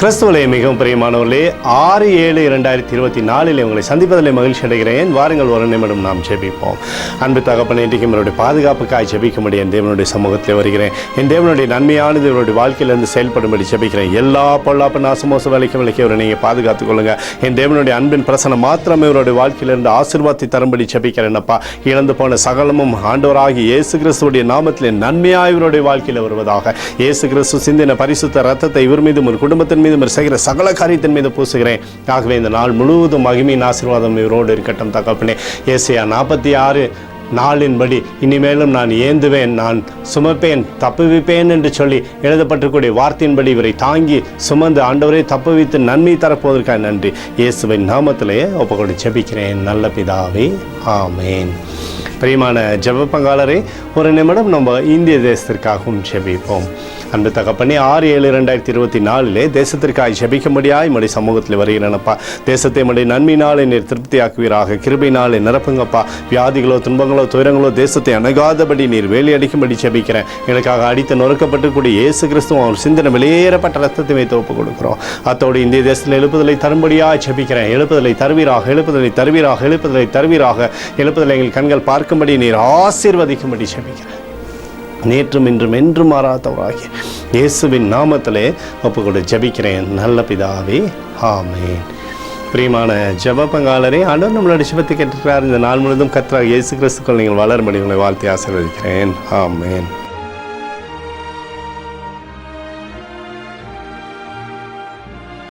கிறிஸ்துவிலே மிகவும் பிரியமானவர்களே, 6/7/2024 உங்களை சந்திப்பதில் மகிழ்ச்சி அடைகிறேன். வாருங்கள், ஒரு நிமிடம் நாம் ஜெபிப்போம். அன்பு தகப்பனே, இன்றைக்கு என்னுடைய பாதுகாப்புக்காய் ஜெபிக்கும்படி என் தேவனுடைய சமூகத்தில் வருகிறேன். என் தேவனுடைய நன்மையானது இவருடைய வாழ்க்கையிலிருந்து செயல்படும்படி ஜெபிக்கிறேன். எல்லா பொல்லாப்பு நாசமோச வேலைக்கும் விலைக்கு இவரை நீங்கள் பாதுகாத்துக் கொள்ளுங்க. என் தேவனுடைய அன்பின் பிரசனம் மாத்திரமே இவருடைய வாழ்க்கையிலிருந்து ஆசீர்வாதத்தை தரும்படி ஜெபிக்கிறேன்ப்பா. இழந்து போன சகலமும் ஆண்டவராகி இயேசு கிறிஸ்துவுடைய நாமத்தில் நன்மையாக இவருடைய வாழ்க்கையில் வருவதாக. இயேசு கிறிஸ்து சிந்தின பரிசுத்த ரத்தத்தை இவர் மீதும் ஒரு குடும்பத்தின் மீது செய்கிற சகல காரியத்தின் மீது பூசுகிறேன். ஆகவே இந்த நாள் முழுவதும் மகிமையின் ஆசீர்வாதம் இவரோடு இருக்கட்டும் தகப்பனே. ஏசாயா 46:4 இனிமேலும் நான் ஏந்துவேன், நான் சுமப்பேன், தப்புவிப்பேன் என்று சொல்லி எழுதப்பட்டிருக்கூடிய வார்த்தையின்படி இவரை தாங்கி சுமந்து ஆண்டவரை தப்புவித்து நன்மை தரப்போவதற்காக நன்றி. இயேசுவின் நாமத்திலே ஒப்புக்கொண்டு ஜெபிக்கிறேன் நல்ல பிதாவே, ஆமேன். பிரியமான ஜெப பங்காளரே, ஒரு நிமிடம் நம்ம இந்திய தேசத்திற்காகவும் ஜெபிப்போம். அன்பு தகப்பனே, 6/7/2024 தேசத்திற்காக ஜெபிக்கும்படியாய் நம்முடைய சமூகத்தில் வருகிறேனப்பா. தேசத்தை நம்முடைய நன்மையினாலே நீர் திருப்தியாக்குவீராக. கிருபையினாலே நிரப்புங்கப்பா. வியாதிகளோ துன்பங்களோ துயரங்களோ தேசத்தை அணுகாதபடி நீர் வேலி அடிக்கும்படி ஜெபிக்கிறேன். எனக்காக அடித்து நொறுக்கப்பட்டுக்கூடிய இயேசு கிறிஸ்துவும் அவர் சிந்தனை வெளியேறப்பட்ட ரத்தத்தை வைத்து ஒப்புக் கொடுக்கிறோம். அத்தோடு இந்திய தேசத்தில் எழுப்புதலை தரும்படியாக ஜெபிக்கிறேன். எழுப்புதலை தருவீராக, எழுப்புதலை தருவீராக, எழுப்புதலை தருவீராக. எழுப்புதலை எங்கள் கண்கள் பார்க்கும்படி நீர் ஆசீர்வதிக்கும்படி ஜெபிக்கிறேன். நேற்றும் இன்றும் என்றும் மாறாதவராகிய இயேசுவின் நாமத்திலே ஒப்புக்கொண்டு ஜெபிக்கிறேன் நல்ல பிதாவே, ஆமேன். பிரியமான ஜெப பங்காளரே, ஆண்டவர் நம்மளுடைய ஜெபத்தை கேட்டிருக்கிறார். இந்த நாள் முழுவதும் கர்த்தராகிய இயேசு கிறிஸ்துக்குள் நீங்கள் வளரும்படி உங்களை வாழ்த்தி ஆசீர்வதிக்கிறேன், ஆமேன்.